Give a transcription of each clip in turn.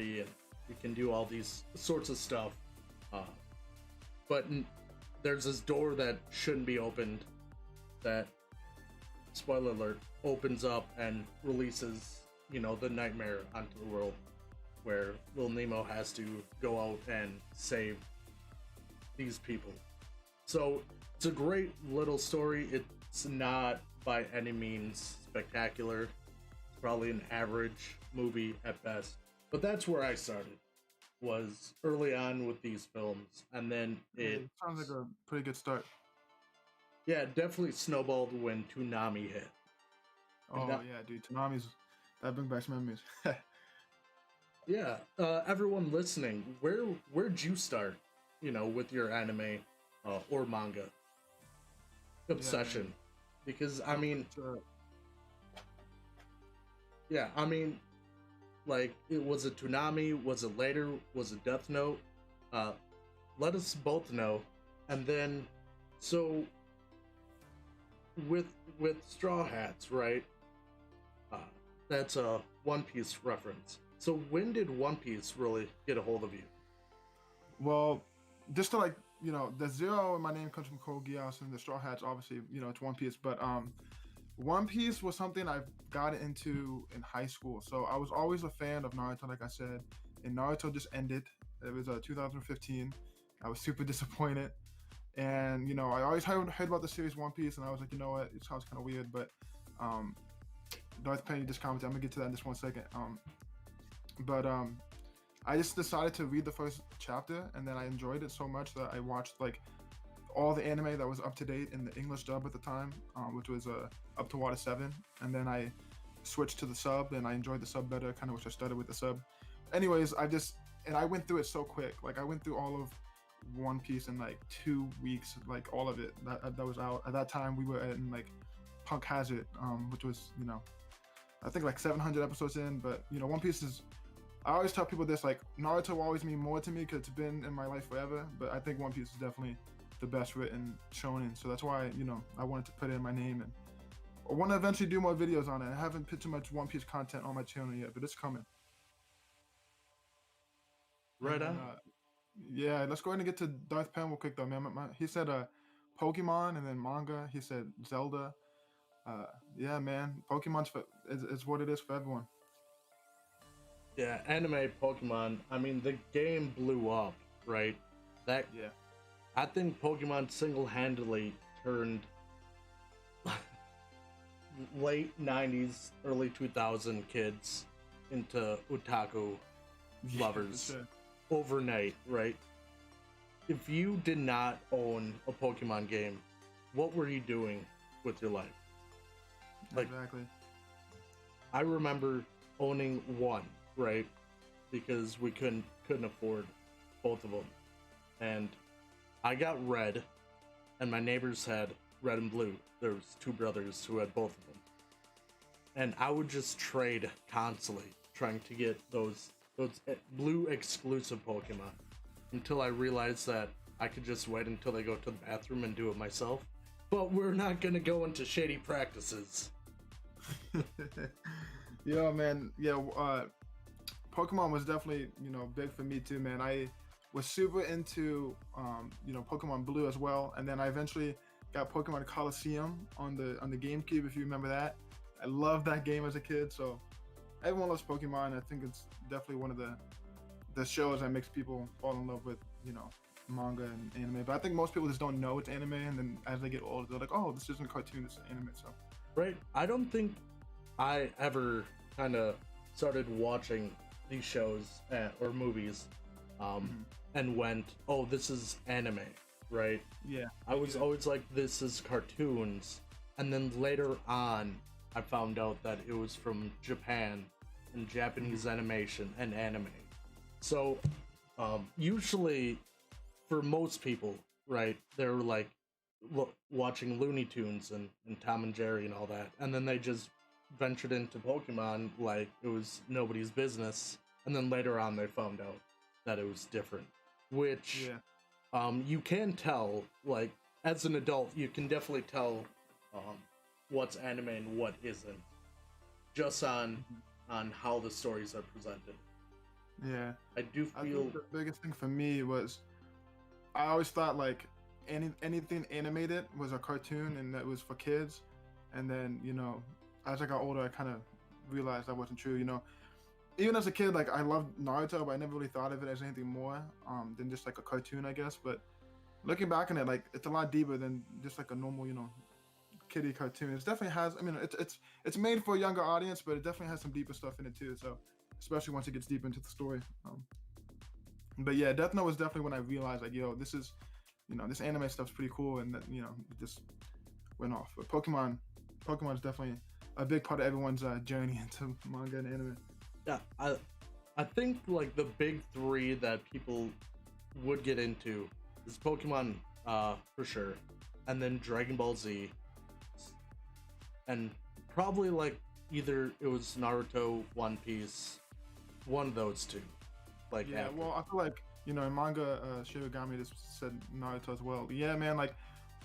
and you can do all these sorts of stuff. Uh, but there's this door that shouldn't be opened that, spoiler alert, opens up and releases, the nightmare onto the world where Lil Nemo has to go out and save these people. So it's a great little story. It's not by any means spectacular. It's probably an average movie at best. But that's where I started, was early on with these films. And then it sounds like a pretty good start. yeah, it definitely snowballed when Toonami hit. Oh yeah, dude, that brings back some memories. Yeah, everyone listening, where'd you start? With your anime or manga obsession? Yeah, Because yeah, like, it was a Toonami, was it later, was it Death Note? Uh, Let us both know, and then so with Straw Hats, right? Uh, that's a One Piece reference. So when did One Piece really get a hold of you? well, just to the zero in my name comes from Code Geass, and the Straw Hats, obviously, it's One Piece. But One Piece was something I've got into in high school. So I was always a fan of Naruto, like I said, and Naruto just ended. It was 2015. I was super disappointed. And I always heard about the series One Piece, and I was like, you know what, it sounds kind of weird, but Darth Penny just commented. I'm gonna get to that in just 1 second. But I just decided to read the first chapter, and then I enjoyed it so much that I watched like all the anime that was up to date in the English dub at the time, which was up to Water 7, and then I switched to the sub, and I enjoyed the sub better, kind of which I started with the sub. Anyways, I went through it so quick. Like I went through all of One Piece in like 2 weeks, like all of it that was out. At that time, we were in like Punk Hazard, which was I think like 700 episodes in. But One Piece is. I always tell people this, like Naruto will always mean more to me because it's been in my life forever. But I think One Piece is definitely the best written shonen. So that's why I wanted to put it in my name, and I want to eventually do more videos on it. I haven't put too much One Piece content on my channel yet, but it's coming. Right And then on. yeah, let's go ahead and get to Darth Pen real quick though, man. He said Pokemon, and then manga. He said Zelda. Yeah, man, Pokemon's is what it is for everyone. Yeah, anime Pokemon. I mean, the game blew up, right? That Yeah. I think Pokemon single-handedly turned late '90s, early 2000 kids into otaku Yeah, for lovers sure. overnight, right? If you did not own a Pokemon game, what were you doing with your life? Like, Exactly. I remember owning one, right? Because we couldn't afford both of them. And I got red, and my neighbors had red and blue. There was two brothers who had both of them. And I would just trade constantly trying to get those blue exclusive Pokemon until I realized that I could just wait until they go to the bathroom and do it myself. But we're not gonna go into shady practices. Yeah, man. Yeah, Pokemon was definitely big for me too, man. I was super into Pokemon Blue as well, and then I eventually got Pokemon Coliseum on the GameCube, if you remember that. I loved that game as a kid, so everyone loves Pokemon. I think it's definitely one of the shows that makes people fall in love with manga and anime. But I think most people just don't know it's anime, and then as they get older, they're like, oh, this isn't a cartoon, it's an anime. So Right? I don't think I ever kind of started watching these shows or movies mhm. and went, oh, this is anime, right? Yeah, I was always like, this is cartoons. And then later on, I found out that it was from Japan and Japanese animation and anime. So, usually, for most people, right, they're like watching Looney Tunes and Tom and Jerry and all that. And then they just ventured into Pokemon like it was nobody's business. And then later on, they found out that it was different. Which, yeah, you can tell, like, as an adult, you can definitely tell um, what's anime and what isn't, just on mhm. how the stories are presented. Yeah. I do I feel think the biggest thing for me was I always thought like anything animated was a cartoon and that was for kids. And then, as I got older, I kind of realized that wasn't true. Even as a kid, like I loved Naruto, but I never really thought of it as anything more than just like a cartoon, I guess. But looking back on it, like it's a lot deeper than just like a normal, kiddie cartoon. It definitely has. I mean, it's made for a younger audience, but it definitely has some deeper stuff in it too. So, especially once it gets deep into the story. But yeah, Death Note was definitely when I realized like, yo, this is, this anime stuff's pretty cool, and that it just went off. But Pokemon is definitely a big part of everyone's journey into manga and anime. yeah. I think like the big three that people would get into is Pokemon, for sure, and then Dragon Ball Z, and probably like either it was Naruto, One Piece, one of those two. Like Yeah, after. well, I feel like in manga, Shirogami just said Naruto as well. Yeah, man, like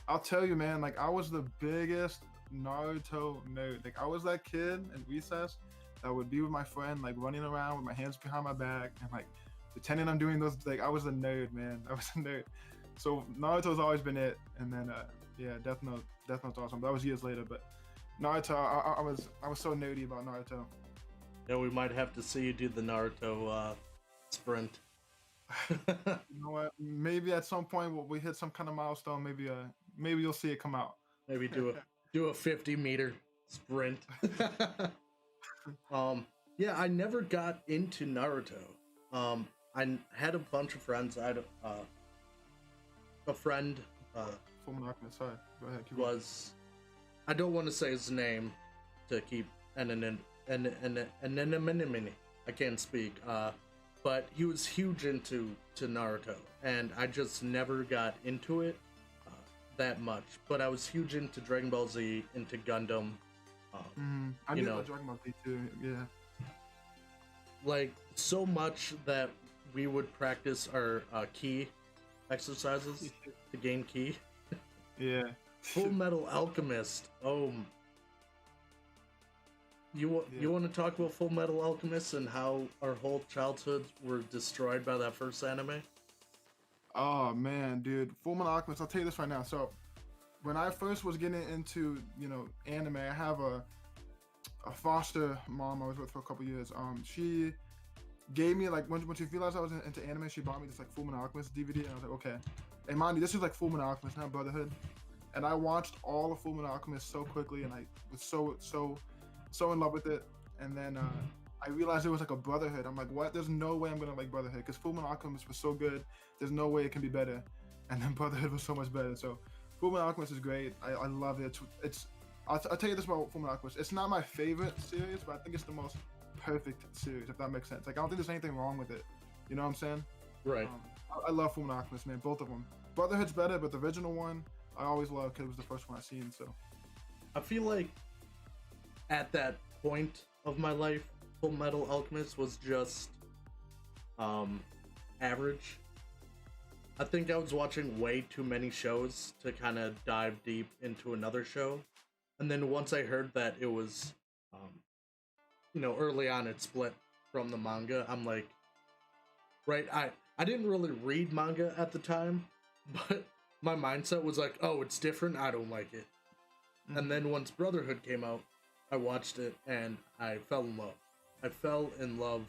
I'll tell you, man, like I was the biggest Naruto nerd. Like I was that kid in recess that would be with my friend, like running around with my hands behind my back and like pretending I'm doing those. Like I was a nerd, man. I was a nerd. So Naruto's always been it. And then yeah, Death Note. Death Note's awesome. That was years later, but Naruto, I was so nerdy about Naruto. Yeah, we might have to see you do the Naruto sprint. You know what? Maybe at some point we hit some kind of milestone. Maybe you'll see it come out. Maybe do a 50-meter sprint. Yeah, I never got into Naruto. I had a bunch of friends. I had a friend Full Monopoly. Sorry, go ahead. Keep was I don't want to say his name to keep anonymity. I can't speak. But he was huge into Naruto, and I just never got into it that much. But I was huge into Dragon Ball Z, into Gundam. I knew about Dragon Ball Z too. Yeah. Like so much that we would practice our ki exercises to gain ki. Yeah. Full Metal Alchemist. Oh, you want to talk about Full Metal Alchemist and how our whole childhoods were destroyed by that first anime? Oh man, dude, Full Metal Alchemist. I'll tell you this right now. So, when I first was getting into anime, I have a foster mom I was with for a couple years. She gave me like when she realized I was into anime, she bought me this like Full Metal Alchemist DVD, and I was like, okay. And mind you, this is like Full Metal Alchemist, not Brotherhood. And I watched all of Full Metal Alchemist so quickly, and I was so in love with it. And then I realized it was like a Brotherhood. I'm like, what? There's no way I'm gonna like Brotherhood because Full Metal Alchemist was so good. There's no way it can be better. And then Brotherhood was so much better. So Full Metal Alchemist is great. I love it. I'll tell you this about Full Metal Alchemist. It's not my favorite series, but I think it's the most perfect series, if that makes sense. Like I don't think there's anything wrong with it. You know what I'm saying? Right. I love Full Metal Alchemist, man. Both of them. Brotherhood's better, but the original one I always loved because it was the first one I seen. So I feel like at that point of my life, Full Metal Alchemist was just average. I think I was watching way too many shows to kind of dive deep into another show. And then once I heard that it was, early on it split from the manga, I'm like, right, I didn't really read manga at the time, but my mindset was like, oh, it's different, I don't like it. Mm-hmm. And then once Brotherhood came out, I watched it and I fell in love.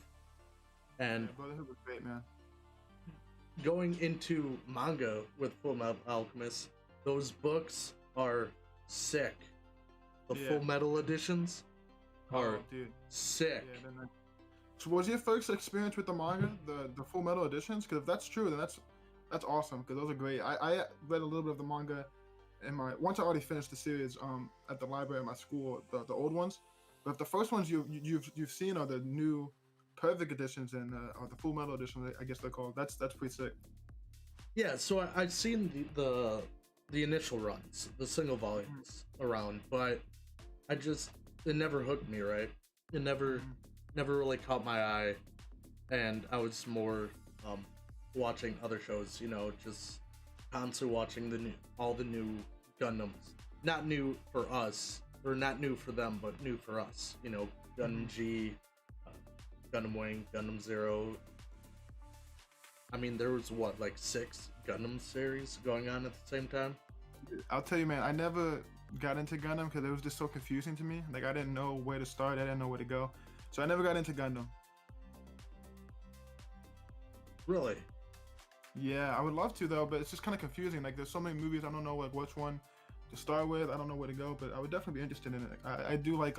And yeah, Brotherhood was great, man. Going into manga with Full Metal Alchemist, those books are sick. The Full Metal editions are sick. Yeah, so was your first experience with the manga, the Full Metal editions? Because if that's true, then that's awesome. Because those are great. I read a little bit of the manga once I already finished the series at the library at my school, the old ones. But if the first ones you've seen are the new perfect editions and or the Full Metal editions, I guess they're called. That's pretty sick. Yeah, so I've seen the initial runs, the single volumes around, but it never hooked me, right? It never really caught my eye, and I was more watching other shows, just constantly watching all the new Gundams. Not new for us, or not new for them, but new for us. Gundam G, Gundam Wing, Gundam Zero, I mean, there was what, like 6 Gundam series going on at the same time? I'll tell you, man, I never got into Gundam because it was just so confusing to me. Like I didn't know where to start, I didn't know where to go, so I never got into Gundam. Really? Yeah, I would love to though, but it's just kind of confusing. Like there's so many movies, I don't know like which one to start with. I don't know where to go, but I would definitely be interested in it. I do like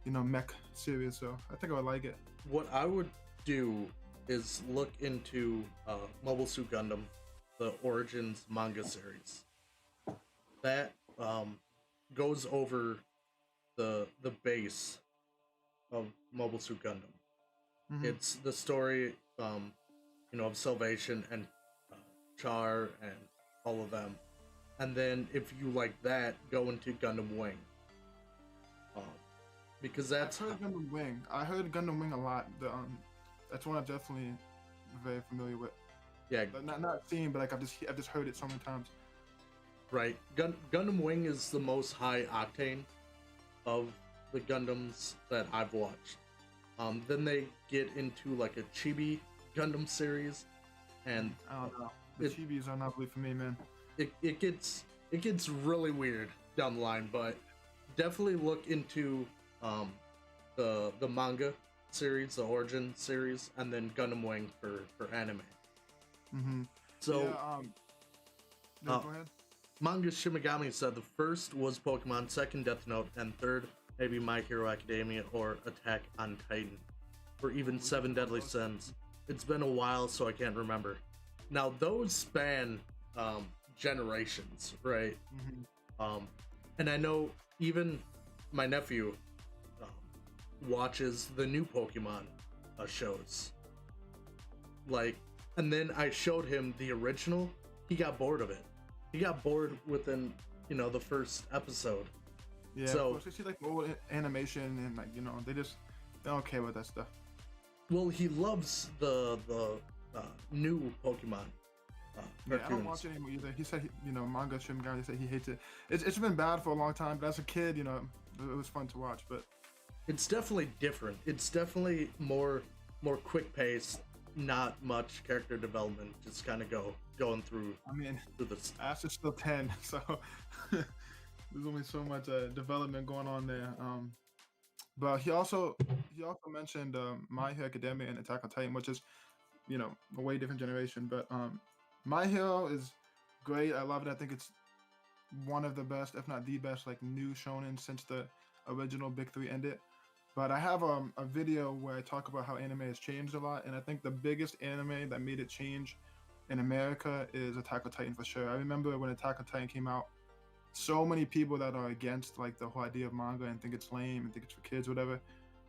mech series, so I think I would like it. What I would do is look into Mobile Suit Gundam, the Origins manga series. That goes over the base of Mobile Suit Gundam. Hmm. It's the story, of Salvation and uh, Char and all of them. And then if you like that, go into Gundam Wing. Um, because I've that's heard Gundam Wing. I heard Gundam Wing a lot. That's one I'm definitely very familiar with. yeah, But not seen, but like I've just heard it so many times. right. Gundam Wing is the most high octane of the Gundams that I've watched. Then they get into like a Chibi Gundam series, and I don't know. The it, chibis are not really for me, man. it gets really weird down the line, but definitely look into um, the manga series, the Origin series, and then Gundam Wing for anime. Mm-hmm. So Yeah. No, uh, go ahead. Manga Shimigami said the first was Pokemon, second Death Note, and third maybe My Hero Academia or Attack on Titan, or even Seven Deadly Sins. It's been a while, so I can't remember. Now those span generations, right? Mm-hmm. And I know even my nephew watches the new Pokemon shows. Like, and then I showed him the original. He got bored of it. He got bored within, the first episode. Yeah. So, Of course, they see like old animation and like they don't care about that stuff. well, he loves the new Pokemon Yeah, I don't cartoons. watch it anymore either. He said, manga stream guy. He said he hates it. It's been bad for a long time, but as a kid, it was fun to watch. But It's definitely different. It's definitely more quick paced, not much character development. Just kind of going through I mean, through this. Ash is still 10, so there's only so much development going on there. But he also mentioned My Hero Academia and Attack on Titan, which is a way different generation. But My Hero is great. I love it. I think it's one of the best, if not the best, like new shonen since the original Big Three ended. But I have a video where I talk about how anime has changed a lot, and I think the biggest anime that made it change in America is Attack on Titan for sure. I remember when Attack on Titan came out, so many people that are against like the whole idea of manga and think it's lame and think it's for kids, whatever.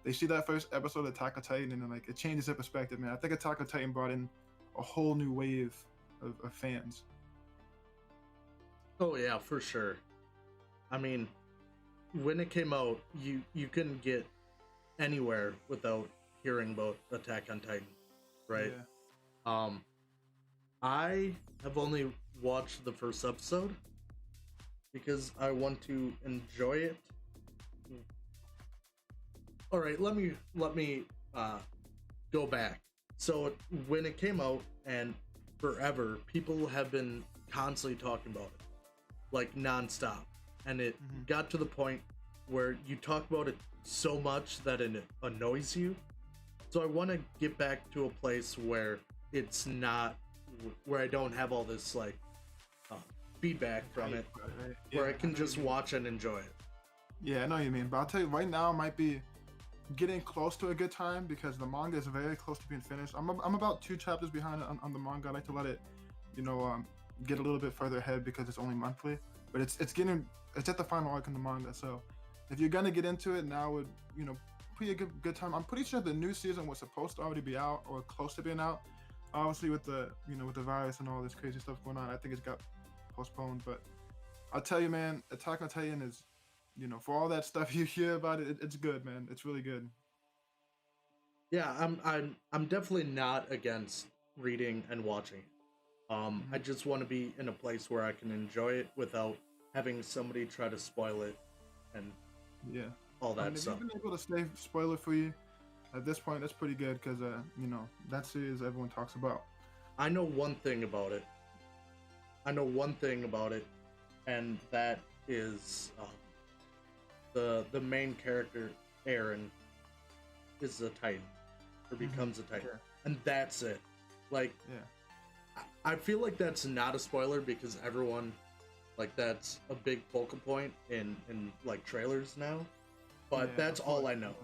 They see that first episode of Attack on Titan and then like it changes their perspective, man. I think Attack on Titan brought in a whole new wave of fans. Oh yeah, for sure. I mean, when it came out, you couldn't get anywhere without hearing about Attack on Titan, right? Yeah. Um, I have only watched the first episode because I want to enjoy it. All right, let me go back. So when it came out and forever, people have been constantly talking about it, like nonstop, and it Mhm. got to the point where you talk about it so much that it annoys you. So I want to get back to a place where it's not, where I don't have all this like uh, feedback from it, Right. where I Yeah, can know just what you mean. watch and enjoy it. Yeah, I know what you mean. But I'll tell you, right now might be getting close to a good time because the manga is very close to being finished. I'm about 2 chapters behind on the manga. I like to let it, you know, get a little bit further ahead because it's only monthly. But it's at the final arc in the manga. So if you're gonna get into it now, would pretty good time. I'm pretty sure the new season was supposed to already be out or close to being out. Obviously, with the virus and all this crazy stuff going on, I think it's got postponed. But I'll tell you, man, Attack on Titan is, for all that stuff you hear about it, it's good, man. It's really good. Yeah, I'm definitely not against reading and watching. I Mhm. just want to be in a place where I can enjoy it without having somebody try to spoil it and Yeah. all I mean, that if stuff. you've been able to stay spoiler free at this point, that's pretty good because, that series everyone talks about. I know one thing about it. I know one thing about it, and that is the main character, Aaron, is a Titan or becomes a Titan, and that's it. Like, I feel like that's not a spoiler because everyone, like, that's a big focal point in like trailers now. But that's all I know.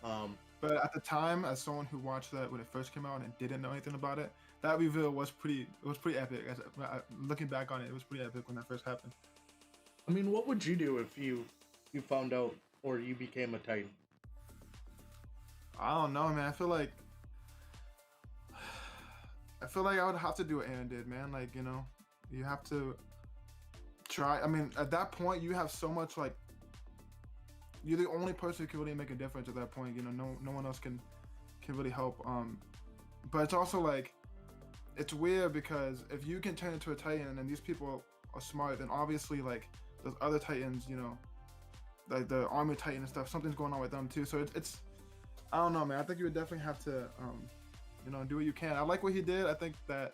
But at the time, as someone who watched that when it first came out and didn't know anything about it, that reveal was pretty epic. Looking back on it, it was pretty epic when that first happened. I mean, what would you do if you found out or you became a Titan? I don't know, man. I feel like I would have to do what Aaron did, man. Like, you know, you have to try. I mean, at that point, you have so much, like, you're the only person who can really make a difference at that point. You know, no one else can really help. But it's also like, it's weird because if you can turn into a Titan and these people are smart, then obviously, like, those other Titans, you know, like the Army Titan and stuff, something's going on with them too. So it's I don't know, man. I think you would definitely have to, you know, do what you can. I like what he did. I think that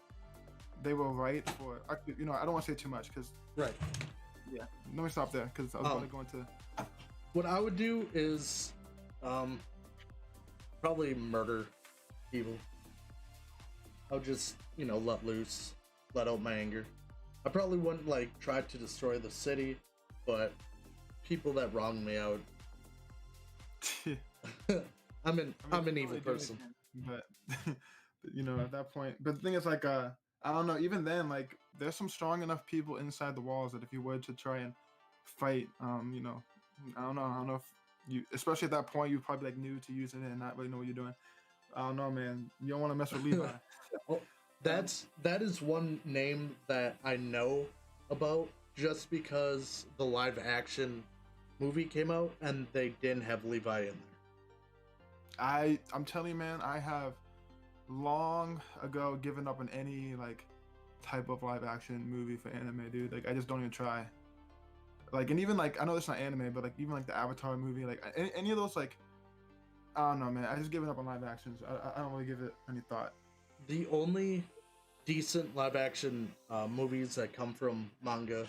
they were right for, you know, I don't want to say too much because. Right. Yeah. Let me stop there because I was going to go into. What I would do is, probably murder people. I'll just, you know, let loose, let out my anger. I probably wouldn't, like, try to destroy the city, but people that wrong me out. I'm an evil person. But you know, at that point, but the thing is, like, I don't know. Even then, like, there's some strong enough people inside the walls that if you were to try and fight, you know, I don't know if you, especially at that point, you're probably like new to using it and not really know what you're doing. I don't know, man. You don't want to mess with Levi. Oh, that is one name that I know about just because the live action movie came out and they didn't have Levi in there. I'm telling you, man, I have long ago given up on any, like, type of live action movie for anime, dude. Like, I just don't even try. Like, and even, like, I know it's not anime, but, like, even like the Avatar movie, like any of those, like, I don't know, man. I just given up on live actions. I don't really give it any thought. The only decent live action movies that come from manga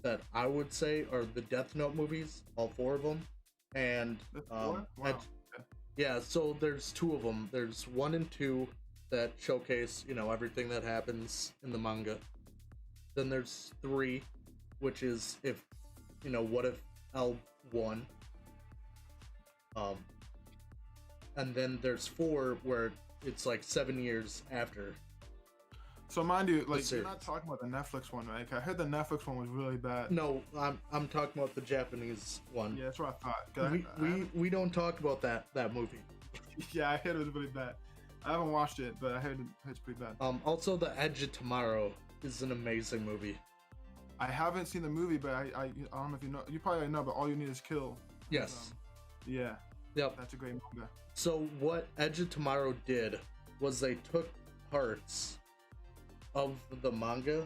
that I would say are the Death Note movies, all 4 of them, and Wow. yeah, so there's 2 of them. There's 1 and 2 that showcase, you know, everything that happens in the manga. Then there's 3, which is if, you know, what if L won. And then there's 4 where it's like 7 years after. So mind you, like, you're not talking about the Netflix one, right? I heard the Netflix one was really bad. No, I'm talking about the Japanese one. Yeah, that's what I thought. We don't talk about that movie. Yeah, I heard it was really bad. I haven't watched it, but I heard it's pretty bad. Also, The Edge of Tomorrow is an amazing movie. I haven't seen the movie, but I don't know if you know. You probably know, but All You Need Is Kill. Yes. Yeah. Yep. That's a great manga. So what Edge of Tomorrow did was they took parts of the manga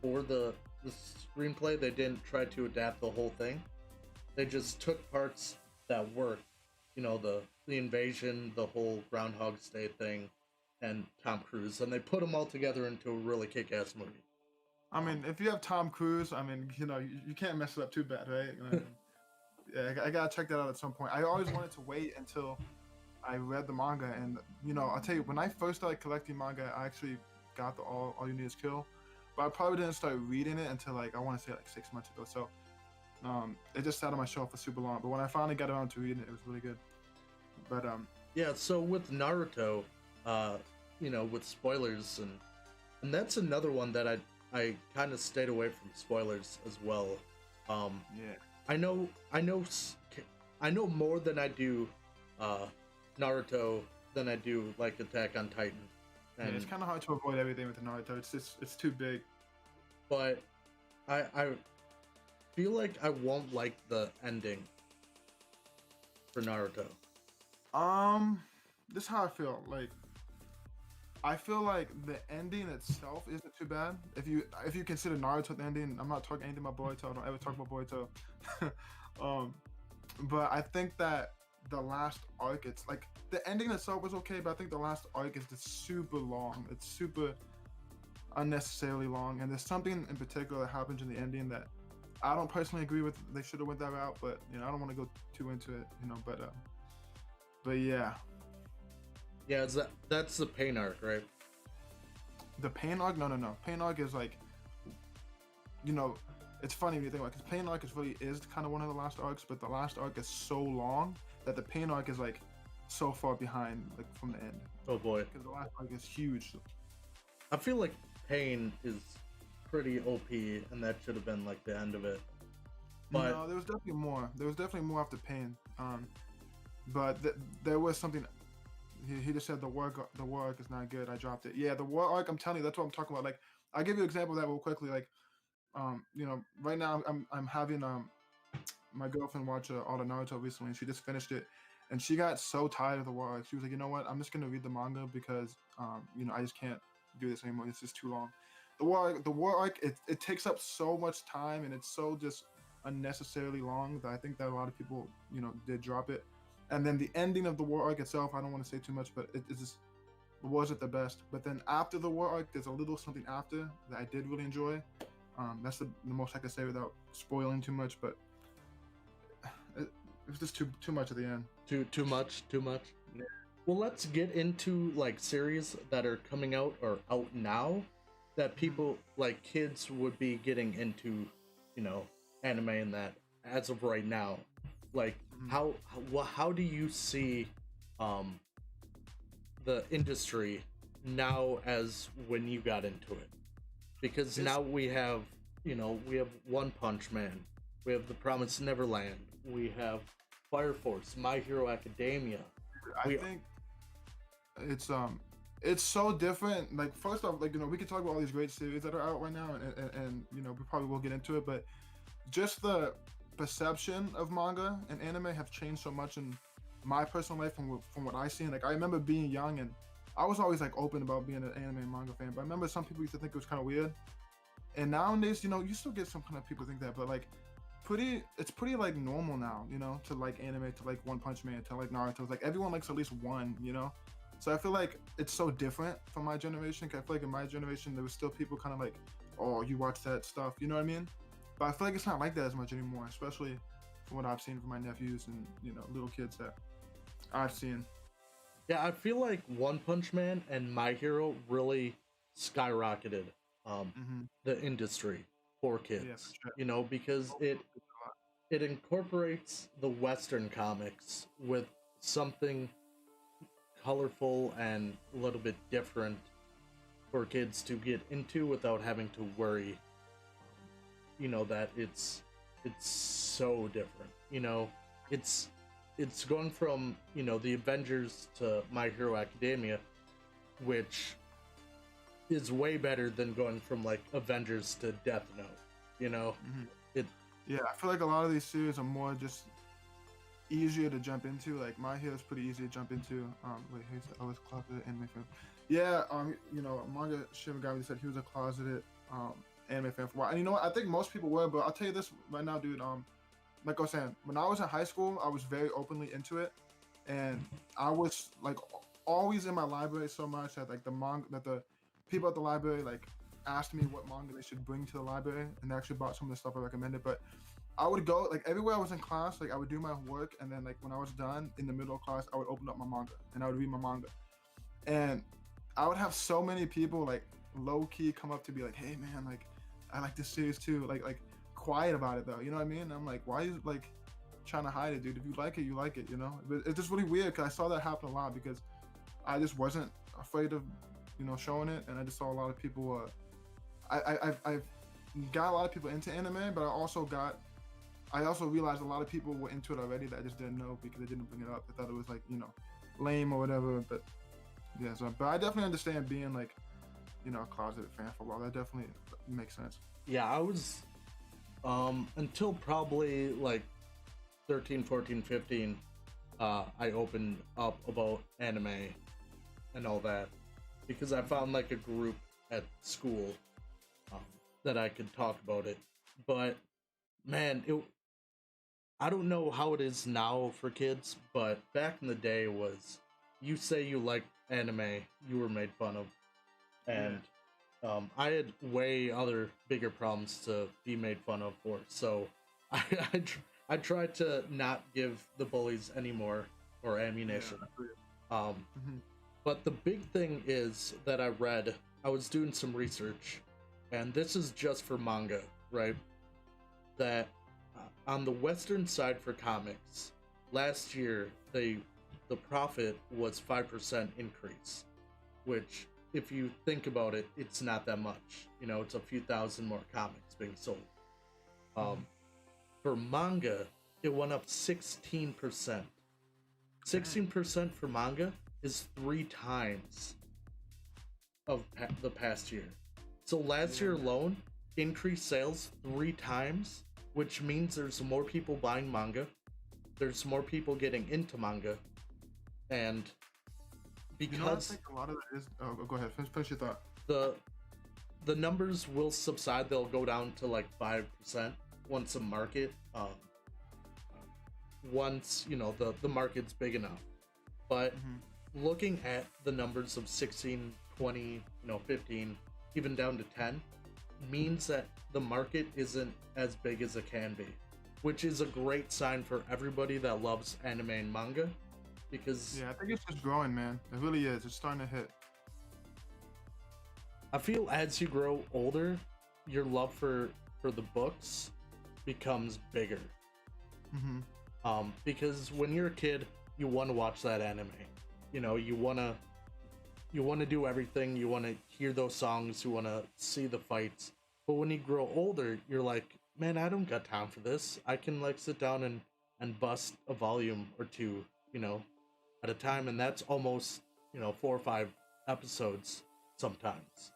for the screenplay. They didn't try to adapt the whole thing. They just took parts that worked. You know, the invasion, the whole Groundhog Day thing, and Tom Cruise, and they put them all together into a really kick-ass movie. I mean, if you have Tom Cruise, I mean, you know, you can't mess it up too bad, right? Yeah, I gotta check that out at some point. I always wanted to wait until I read the manga, and, you know, I'll tell you, when I first started collecting manga, I actually got the All You Need Is Kill, but I probably didn't start reading it until, like, I want to say like 6 months ago. So it just sat on my shelf for super long. But when I finally got around to reading it, it was really good. But yeah. So with Naruto, you know, with spoilers and that's another one that I kind of stayed away from spoilers as well. Yeah. I know more than I do Naruto than I do like Attack on Titan. And yeah, it's kind of hard to avoid everything with Naruto. It's too big. But I feel like I won't like the ending for Naruto. This is how I feel. Like, I feel like the ending itself isn't too bad. If you consider Naruto the ending, I'm not talking anything about Boruto. I don't ever talk about Boruto. But I think that the last arc, it's like the ending itself was okay, but I think the last arc is just super long. It's super unnecessarily long. And there's something in particular that happens in the ending that I don't personally agree with. They should have went that route, but I don't want to go too into it, but yeah, Yeah, that's the pain arc, right? the pain arc. No. Pain arc is like, you know, it's funny when you think about it, because pain arc is kind of one of the last arcs, but the last arc is so long that the pain arc is like so far behind, like from the end. Oh boy, Because the last arc is huge. I feel like pain is pretty OP, and that should have been like the end of it. But No, there was definitely more. There was definitely more after pain. But there was something. He just said the war arc is not good. I dropped it. Yeah, the war arc. I'm telling you, that's what I'm talking about. Like, I'll give you an example of that real quickly. Like, right now I'm having my girlfriend watch all the Naruto recently, and she just finished it, and she got so tired of the war arc. She was like, you know what? I'm just gonna read the manga because I just can't do this anymore. It's just too long. The war arc, it takes up so much time, and it's so just unnecessarily long that I think that a lot of people did drop it. And then the ending of the war arc itself, I don't want to say too much, but it just wasn't the best. But then after the war arc, there's a little something after that I did really enjoy. That's the most I can say without spoiling too much. But it was just too much at the end. too much, too much. Yeah. Well, let's get into like series that are coming out or out now that people like kids would be getting into, anime and that as of right now. Like how do you see the industry now as when you got into it? Because now we have One Punch Man, we have The Promised Neverland, we have Fire Force, My Hero Academia. I think it's so different. Like, first off, like, we could talk about all these great series that are out right now, and we probably will get into it, but just the perception of manga and anime have changed so much in my personal life from what I seen. Like, I remember being young, and I was always like open about being an anime and manga fan, but I remember some people used to think it was kind of weird. And nowadays, you still get some kind of people think that, but like it's pretty like normal now, to like anime, to like One Punch Man, to like Naruto. Like, everyone likes at least one. So I feel like it's so different from my generation. 'Cause I feel like in my generation there was still people kind of like, oh, you watch that stuff, you know what I mean? But I feel like it's not like that as much anymore, especially from what I've seen from my nephews and little kids that I've seen. Yeah, I feel like One Punch Man and My Hero really skyrocketed the industry for kids. Yeah, for sure. Because it incorporates the Western comics with something colorful and a little bit different for kids to get into without having to worry, that it's so different. It's gone from, the Avengers to My Hero Academia, which is way better than going from like Avengers to Death Note. Mhm. It Yeah, I feel like a lot of these series are more just easier to jump into. Like, My Hero is pretty easy to jump into. Wait, he's always closeted anime fan. Yeah, Manga Shimigami said he was a closeted anime fan for a while. And you know what? I think most people were, but I'll tell you this right now, dude. Like I was saying, when I was in high school, I was very openly into it, and I was like always in my library so much that like the people at the library like asked me what manga they should bring to the library, and they actually bought some of the stuff I recommended. But I would go like everywhere I was in class, like I would do my work, and then like when I was done in the middle of class, I would open up my manga and I would read my manga, and I would have so many people like low key come up to be like, "Hey man, like I like this series too," like quiet about it though, you know what I mean? And I'm like, why are you like trying to hide it, dude? If you like it, you like it, But it's just really weird because I saw that happen a lot because I just wasn't afraid of showing it, and I just saw a lot of people. I've got a lot of people into anime, but I also realized a lot of people were into it already that I just didn't know because they didn't bring it up. They thought it was like lame or whatever. But yeah, but I definitely understand being like a closeted fan for a while. That definitely makes sense. Yeah, I was until probably like 13, 14, 15, I opened up about anime and all that because I found like a group at school that I could talk about it. But man, I don't know how it is now for kids, but back in the day was you say you like anime, you were made fun of. And I had way other bigger problems to be made fun of for, so I I tried to not give the bullies any more or Yeah. ammunition. Um, Mm-hmm. but the big thing is that I read. I was doing some research, and this is just for manga, right? That on the western side for comics, last year the profit was 5% increase, which if you think about it, it's not that much. You know, it's a few thousand more comics being sold. Mm-hmm. Um, for manga, it went up 16%. Dang. 16% for manga is three times of the past year. So last Yeah, year man. alone, increased sales three times, which means there's more people buying manga. There's more people getting into manga, and You know what I because think a lot of that is? Oh, go ahead. Finish your thought. the the numbers will subside, they'll go down to like 5% once a market, once you know the market's big enough. But Mm-hmm. looking at the numbers of 16, 20, 15, even down to 10 means that the market isn't as big as it can be, which is a great sign for everybody that loves anime and manga, because Yeah, I think it's just growing, man. It really is. It's starting to hit. I feel as you grow older, your love for the books becomes bigger. Mm-hmm. Because when you're a kid, you want to watch that anime. You know, you want to do everything. You want to hear those songs. You want to see the fights. But when you grow older, you're like, man, I don't got time for this. I can like sit down and bust a volume or two, you know, at a time, and that's almost 4 or 5 episodes sometimes.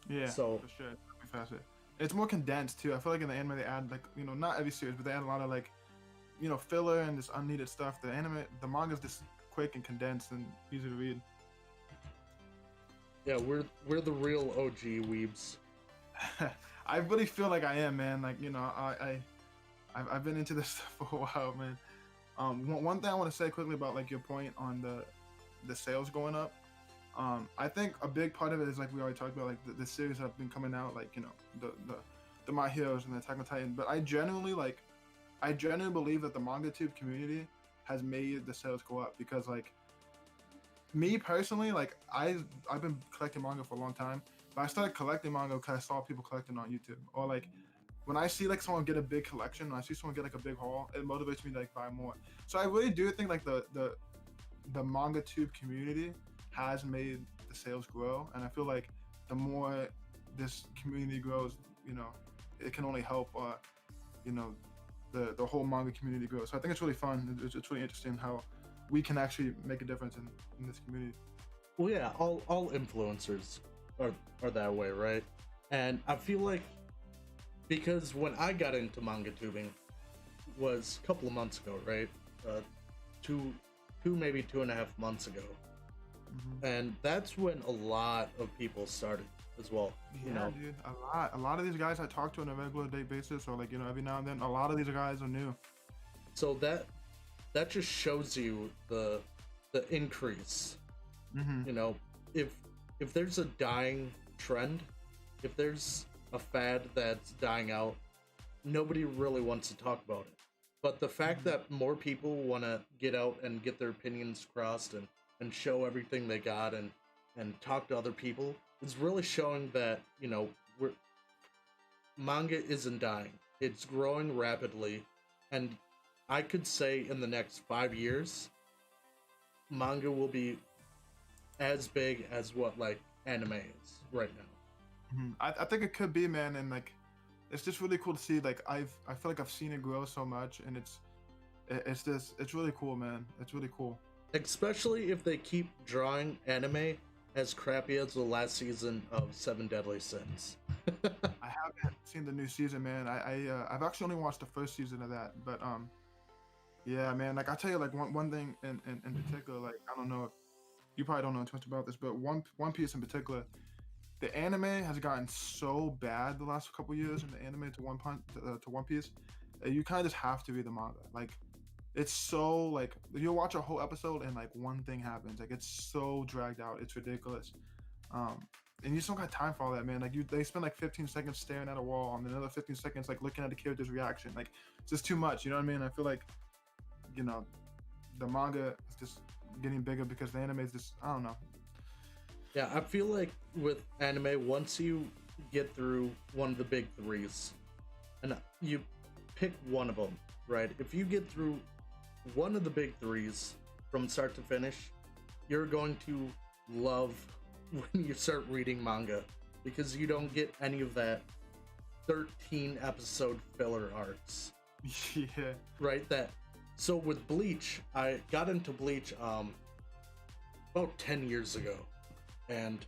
Yeah, So for sure. It's definitely faster. It's more condensed too. I feel like in the anime they add like not every series, but they add a lot of like filler and this unneeded stuff. The manga's just quick and condensed and easy to read. yeah, we're the real OG weebs. I really feel like I am, man. Like I've been into this stuff for a while, man. One thing I want to say quickly about like your point on the sales going up. I think a big part of it is like we already talked about, like the series that have been coming out, like the My Heroes and the Attack on Titan. But I genuinely believe that the manga tube community has made the sales go up because like me personally, like I've been collecting manga for a long time, but I started collecting manga because I saw people collecting on YouTube, or like when I see like someone get a big collection, when I see someone get like a big haul, it motivates me to like buy more. So I really do think like the manga tube community has made the sales grow, and I feel like the more this community grows, it can only help, you know, the whole manga community grows. So I think it's really fun. It's really interesting how we can actually make a difference in this community. Well, yeah, all influencers are that way, right? And I feel like because when I got into manga tubing was a couple of months ago, right? Two maybe 2.5 months ago, Hmm. and that's when a lot of people started as well. You Yeah, know, dude, a lot of these guys I talk to on a regular day basis, or like every now and then, a lot of these guys are new. so that just shows you the increase. Hmm. You know, if if there's a dying trend, if there's a fad that's dying out, nobody really wants to talk about it. But the fact Hmm. that more people want to get out and get their opinions crossed and show everything they got and talk to other people is really showing that we're manga isn't dying. It's growing rapidly, and I could say in the next 5 years, manga will be as big as what like anime is right now. I think it could be, man, and like it's just really cool to see. Like I feel like I've seen it grow so much, and it's really cool, man. It's really cool. Especially if they keep drawing anime as crappy as the last season of Seven Deadly Sins. I haven't seen the new season, man. I've actually only watched the first season of that, but yeah, man. Like I tell you, like one thing in particular, like I don't know if you probably don't know too much about this, but One Piece in particular, the anime has gotten so bad the last couple years in the anime to One Piece, you kind of just have to read the manga. Like it's so like you'll watch a whole episode and like one thing happens. Like it's so dragged out. It's ridiculous. Um, and you just don't got time for all that, man. Like they spend like 15 seconds staring at a wall, and another 15 seconds like looking at the character's reaction. Like it's just too much. You know what I mean? I feel like, you know, the manga is just getting bigger because the anime is just, I don't know. Yeah, I feel like with anime, once you get through one of the big threes, and you pick one of them, right? If you get through one of the big threes from start to finish, you're going to love when you start reading manga because you don't get any of that 13 episode filler arcs. Yeah. Right? That so with Bleach, I got into Bleach about 10 years ago, and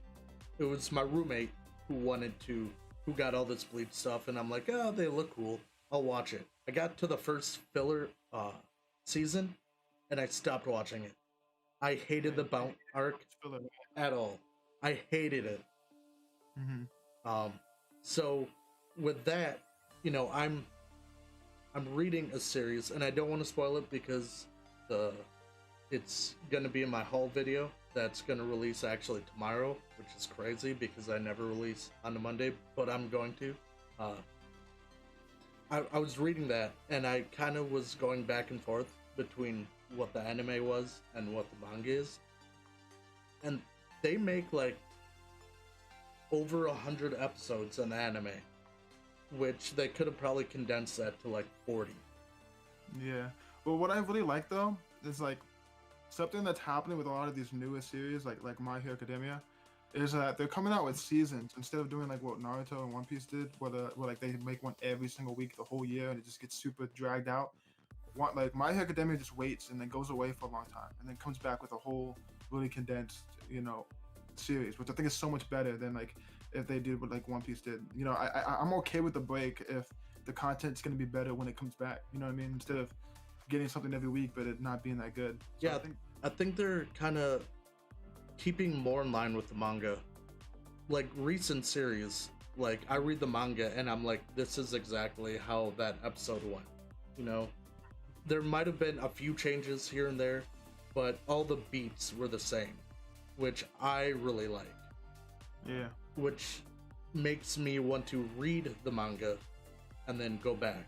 it was my roommate who got all this Bleach stuff, and I'm like, oh, they look cool, I'll watch it. I got to the first filler season, and I stopped watching it. I hated the Bount arc at all. I hated it. So with that, you know, I'm reading a series, and I don't want to spoil it because it's gonna be in my haul video that's gonna release actually tomorrow, which is crazy because I never release on a Monday, but I'm going to. I was reading that, and I kind of was going back and forth between what the anime was and what the manga is, and they make like over 100 episodes in the anime, which they could have probably condensed that to like 40. Yeah. Well, what I really like though is like something that's happening with a lot of these newest series, like My Hero Academia, is that they're coming out with seasons instead of doing like what Naruto and One Piece did, where like they make one every single week the whole year, and it just gets super dragged out. Like My Hero Academia just waits and then goes away for a long time, and then comes back with a whole really condensed, series, which I think is so much better than like if they did what like One Piece did. I'm okay with the break if the content's gonna be better when it comes back. You know what I mean? Instead of getting something every week but it not being that good. So Yeah, I think they're kind of keeping more in line with the manga. Like recent series, like I read the manga and I'm like, this is exactly how that episode went. You know, there might have been a few changes here and there, but all the beats were the same, which I really like. Yeah. Which makes me want to read the manga and then go back.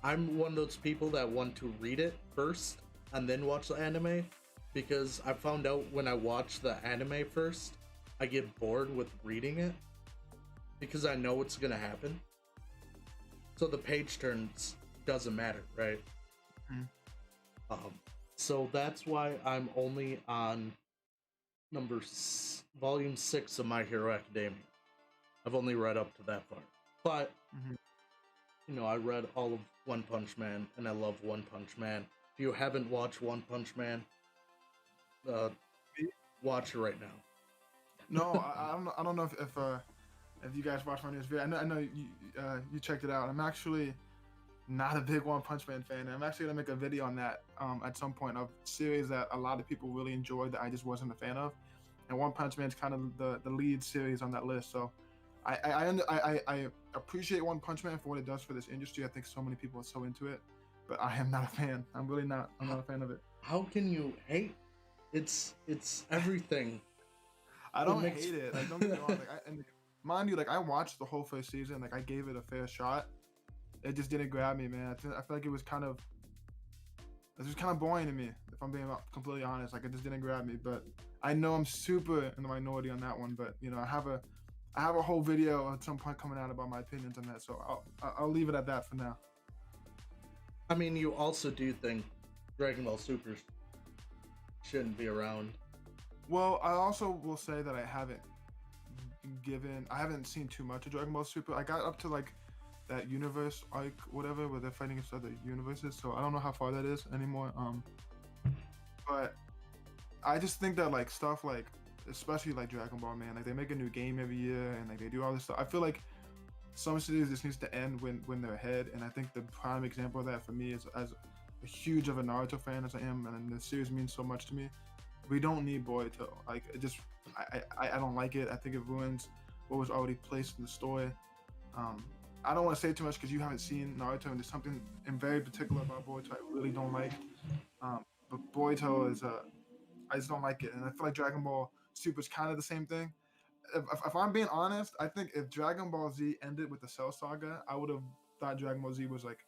I'm one of those people that want to read it first and then watch the anime, because I found out when I watch the anime first, I get bored with reading it because I know what's gonna happen. So the page turns doesn't matter, right? So that's why I'm only on volume 6 of My Hero Academia. I've only read up to that part, but I read all of One Punch Man, and I love One Punch Man. If you haven't watched One Punch Man, watch it right now. No, I don't know if you guys watch my newest video. I know you checked it out. I'm actually not a big One Punch Man fan. I'm actually gonna make a video on that at some point, of series that a lot of people really enjoyed that I just wasn't a fan of, and One Punch Man's kind of the lead series on that list. So I appreciate One Punch Man for what it does for this industry. I think so many people are so into it, but I am not a fan. I'm really not. I'm not a fan of it. How can you hate? It's everything. I don't hate it. Like, don't get me wrong. And mind you, like I watched the whole first season. Like I gave it a fair shot. It just didn't grab me, man. I feel like it was kind of boring to me, if I'm being completely honest. Like it just didn't grab me. But I know I'm super in the minority on that one. But I have a whole video at some point coming out about my opinions on that. So I'll leave it at that for now. I mean, you also do think Dragon Ball Super shouldn't be around. Well, I also will say that I haven't seen too much of Dragon Ball Super. I got up to like that universe arc, whatever, where they're fighting against other universes. So I don't know how far that is anymore. But I just think that like stuff like, especially like Dragon Ball, man, like they make a new game every year and like they do all this stuff. I feel like some series just needs to end when they're ahead, and I think the prime example of that for me is, as a huge of a Naruto fan as I am, and the series means so much to me. We don't need Boruto. Like it just, I don't like it. I think it ruins what was already placed in the story. I don't want to say too much because you haven't seen Naruto, and there's something in very particular about Boruto I really don't like. But Boruto is I just don't like it, and I feel like Dragon Ball Super is kind of the same thing. if I'm being honest, I think if Dragon Ball Z ended with the Cell Saga, I would have thought Dragon Ball Z was like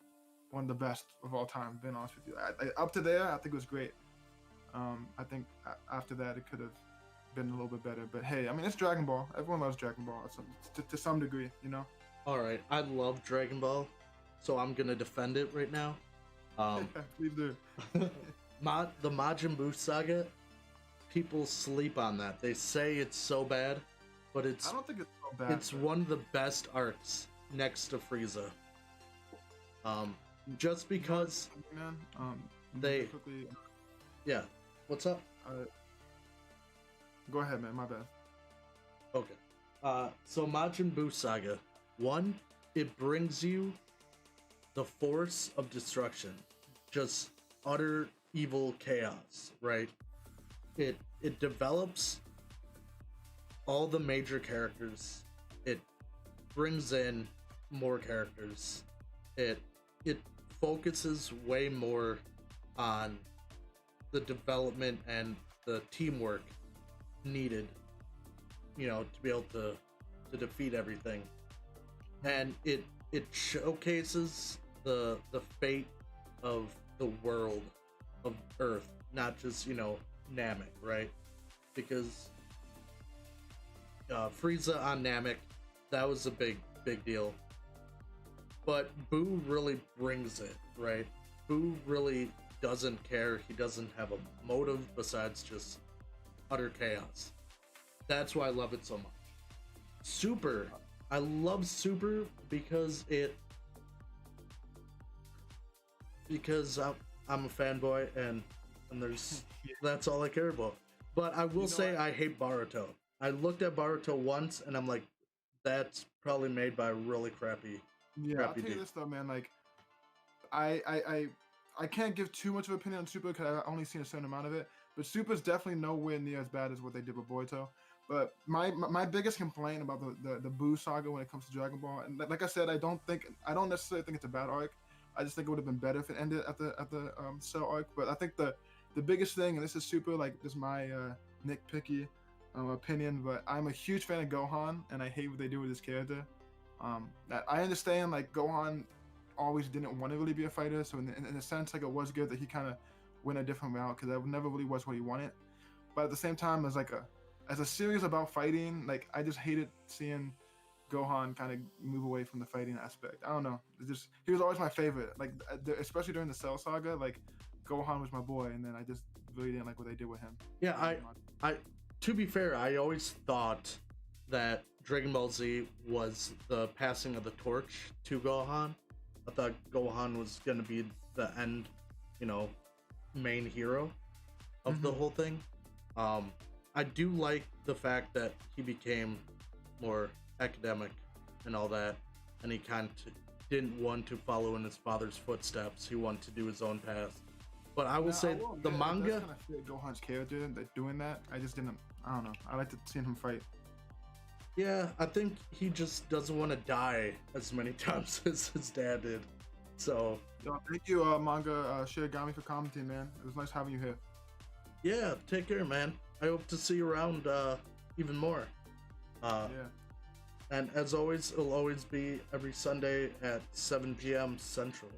one of the best of all time. Being honest with you, up to there, I think it was great. I think after that, it could have been a little bit better. But hey, I mean, it's Dragon Ball. Everyone loves Dragon Ball to some degree, you know. All right, I love Dragon Ball, so I'm gonna defend it right now. Please do. The Majin Buu saga, people sleep on that. They say it's so bad, but I don't think it's so bad. it's one of the best arcs next to Frieza. Just because man, they quickly. yeah. What's up? Go ahead, man. My bad. Okay. So Majin Buu saga, one, it brings you the force of destruction, just utter evil chaos, right? It develops all the major characters. It brings in more characters. It focuses way more on the development and the teamwork needed, to be able to defeat everything. And it showcases the fate of the world of Earth, not just Namek, right? Because Frieza on Namek, that was a big deal. But Boo really brings it, right? Boo really doesn't care. He doesn't have a motive besides just utter chaos. That's why I love it so much. Super. I love Super because I'm a fanboy and there's that's all I care about. But I will say I hate Boruto. I looked at Boruto once and I'm like, that's probably made by a really crappy. Yeah, I'll tell you this though, man. Like, I can't give too much of an opinion on Super because I've only seen a certain amount of it. But Super's definitely nowhere near as bad as what they did with Boruto. But my biggest complaint about the Buu saga when it comes to Dragon Ball, and like I said, I don't necessarily think it's a bad arc. I just think it would have been better if it ended at the Cell arc. But I think the biggest thing, and this is super like this is my nitpicky opinion, but I'm a huge fan of Gohan, and I hate what they do with his character. I understand like Gohan always didn't want to really be a fighter, so in a sense, like it was good that he kind of went a different route because that never really was what he wanted. But at the same time, as a series about fighting, like I just hated seeing Gohan kind of move away from the fighting aspect. I don't know. He was always my favorite. Like especially during the Cell saga, like Gohan was my boy, and then I just really didn't like what they did with him. Yeah, I to be fair, I always thought that Dragon Ball Z was the passing of the torch to Gohan. I thought Gohan was gonna be the end, main hero of the whole thing. I do like the fact that he became more academic and all that, and he kind of didn't want to follow in his father's footsteps. He wanted to do his own path. But I will say the manga. That's kind of fit Gohan's character that doing that. I just didn't. I don't know. I like to see him fight. Yeah, I think he just doesn't want to die as many times as his dad did. So. Thank you, manga Shiragami, for commenting, man. It was nice having you here. Yeah, take care, man. I hope to see you around even more. Yeah. And as always, it'll always be every Sunday at 7 p.m. Central.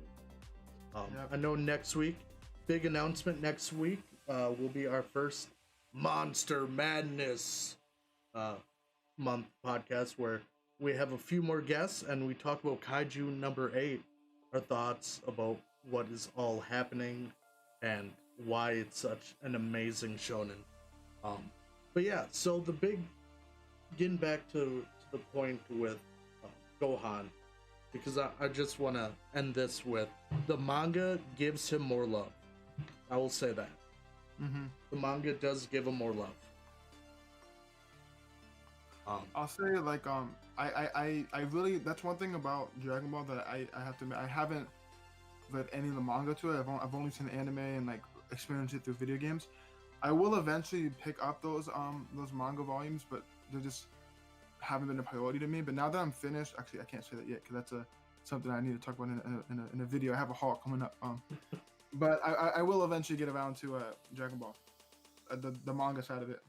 Yep. I know next week, big announcement next week will be our first Monster Madness month podcast where we have a few more guests and we talk about Kaiju number 8, our thoughts about what is all happening and why it's such an amazing shonen. But yeah, so getting back to the point with Gohan, because I just want to end this with the manga gives him more love. I will say that. The manga does give him more love. I'll say like I really, that's one thing about Dragon Ball that I have to admit, I haven't read any of the manga to it. I've only seen the anime and like experienced it through video games. I will eventually pick up those manga volumes, but they just haven't been a priority to me. But now that I'm finished, actually I can't say that yet because that's something I need to talk about in a video. I have a haul coming up. But I will eventually get around to Dragon Ball, the manga side of it.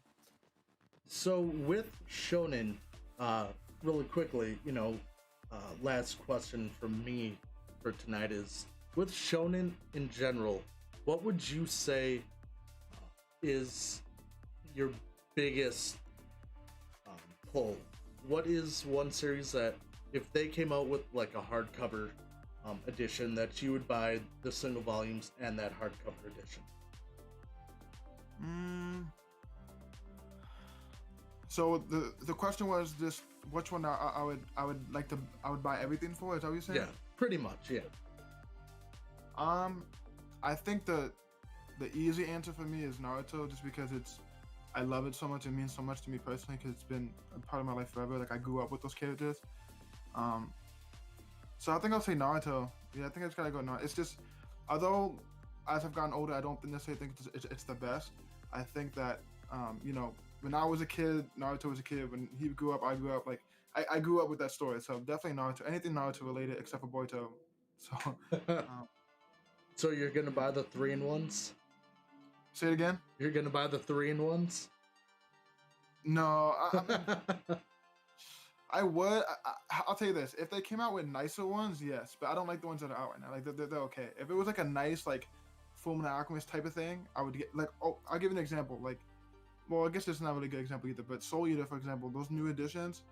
So with Shonen, uh, really quickly, last question from me for tonight is with Shonen in general, what would you say is your biggest um, pull? What is one series that if they came out with like a hardcover edition that you would buy the single volumes and that hardcover edition? So the question was just which one I would like to I would buy everything for? Is that what you're saying? Yeah, pretty much. Yeah. I think the easy answer for me is Naruto, just because I love it so much. It means so much to me personally because it's been a part of my life forever. Like I grew up with those characters. So I think I'll say Naruto. Yeah, I think I just gotta go Naruto. It's just, although as I've gotten older, I don't necessarily think it's the best. I think that when I was a kid, Naruto was a kid. When he grew up, I grew up. Like I grew up with that story. So definitely Naruto. Anything Naruto related except for Boruto. So So you're gonna buy the 3-in-1s? say it again. You're gonna buy the 3-in-1s? No, I mean, I would. I'll tell you this: if they came out with nicer ones, yes. But I don't like the ones that are out right now. Like they're okay. If it was like a nice like Fullmetal Alchemist type of thing, I would get like. Oh, I'll give you an example. Like, well, I guess this is not a really good example either. But Soul Eater, for example, those new editions.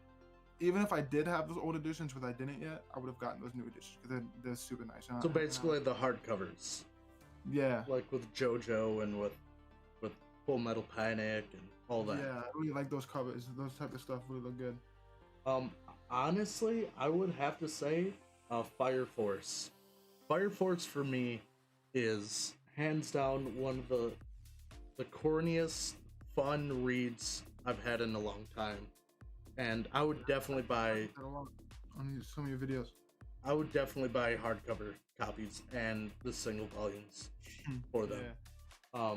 Even if I did have those old editions, which I didn't yet, I would have gotten those new editions because they're super nice. So basically, the hardcovers. Yeah. Like with JoJo and with Full Metal Panic and all that. Yeah, I really like those covers. Those type of stuff really look good. Honestly, I would have to say Fire Force. Fire Force for me is hands down one of the corniest fun reads I've had in a long time. And I would definitely buy on some of your videos. I would definitely buy hardcover copies and the single volumes for them. Yeah.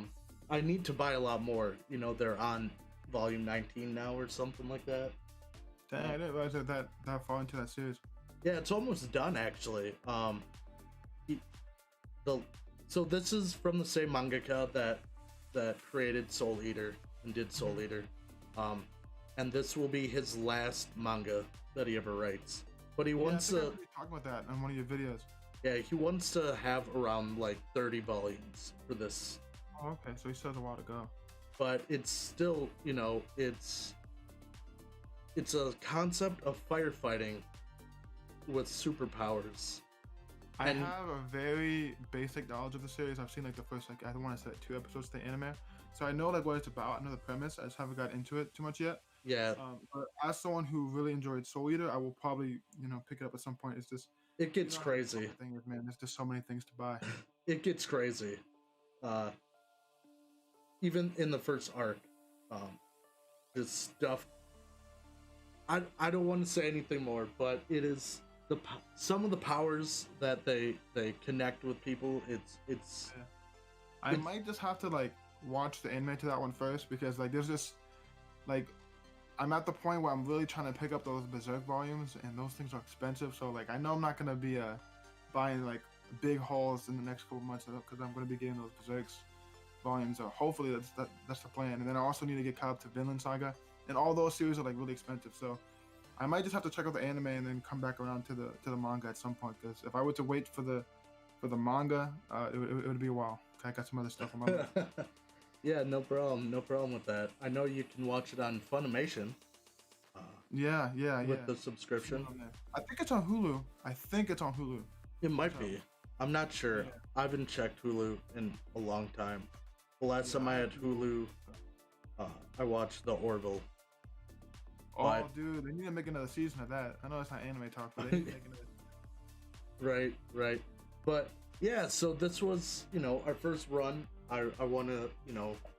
I need to buy a lot more. They're on volume 19 now or something like that. Dang, I didn't realize that far into that series. Yeah, it's almost done actually. So this is from the same mangaka that created Soul Eater and did Soul Eater. And this will be his last manga that he ever writes. But he wants to talk about that on one of your videos. Yeah, he wants to have around like 30 volumes for this. Oh, okay, so he still has a while to go. But it's still, it's a concept of firefighting with superpowers. I have a very basic knowledge of the series. I've seen like the first I want to say 2 episodes of the anime, so I know like what it's about. I know the premise. I just haven't got into it too much yet. Yeah. But as someone who really enjoyed Soul Eater, I will probably pick it up at some point. It's just it gets crazy. Thing is, man, there's just so many things to buy. It gets crazy. Even in the first arc, this stuff. I don't want to say anything more, but it is some of the powers that they connect with people. It's. Yeah. I might just have to like watch the anime to that one first because like there's just like I'm at the point where I'm really trying to pick up those Berserk volumes and those things are expensive. So like I know I'm not gonna be buying like big hauls in the next couple months because I'm gonna be getting those Berserks volumes. So hopefully that's the plan. And then I also need to get caught up to Vinland Saga, and all those series are like really expensive. So I might just have to check out the anime and then come back around to the manga at some point. Because if I were to wait for the manga, it would be a while. I got some other stuff on my list. Yeah, no problem with that. I know you can watch it on Funimation. Yeah. With the subscription. I think it's on Hulu. It might be. I'm not sure. Yeah. I haven't checked Hulu in a long time. The last time I had Hulu, I watched The Orville. Oh, dude, they need to make another season of that. I know it's not anime talk, but they need to make another. Right. But yeah, so this was, our first run. I want to,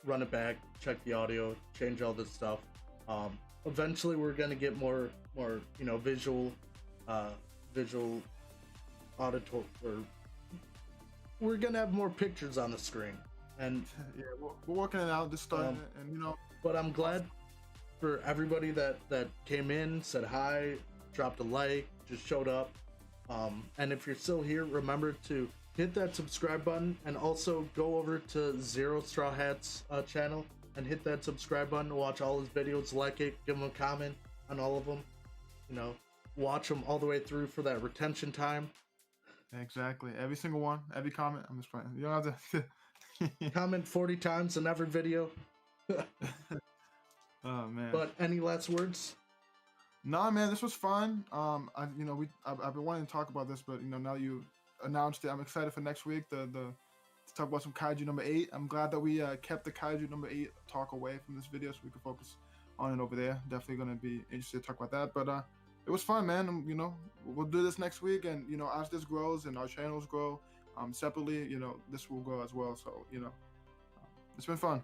run it back, check the audio, change all this stuff. Eventually, we're gonna get more, visual, auditory. Or we're gonna have more pictures on the screen, and yeah, we're working it out, just starting it, and But I'm glad for everybody that came in, said hi, dropped a like, just showed up. And if you're still here, remember to hit that subscribe button and also go over to Zero Straw Hats channel. and hit that subscribe button to watch all his videos, like it, give him a comment on all of them. You know, watch them all the way through for that retention time. Exactly. Every single one, every comment. I'm just playing. You don't have to Comment 40 times in every video. Oh man. But any last words? Nah, man, this was fun. I've been wanting to talk about this, but now you announced it. I'm excited for next week. To talk about some Kaiju number 8. I'm glad that we kept the Kaiju number 8 talk away from this video, so we could focus on it over there. Definitely gonna be interested to talk about that. But it was fun, man. We'll do this next week, and as this grows and our channels grow, separately, this will grow as well. So it's been fun.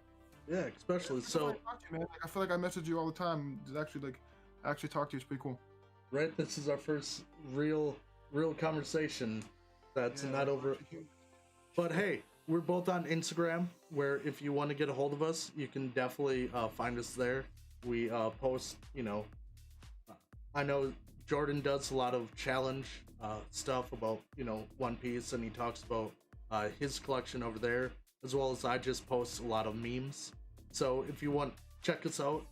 Yeah, especially so. Man. I feel like I message you all the time. Just actually talk to you. It's pretty cool. Right, this is our first real conversation that's not over. But hey, we're both on Instagram, where if you want to get a hold of us, you can definitely find us there. We post, I know Jordan does a lot of challenge stuff about One Piece, and he talks about his collection over there, as well as I just post a lot of memes. So if you want, check us out.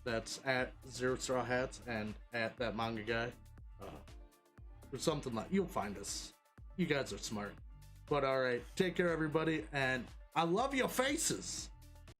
That's at Zero Straw Hats and at that manga guy, or something like. You'll find us. You guys are smart. But all right, take care, everybody, and I love your faces.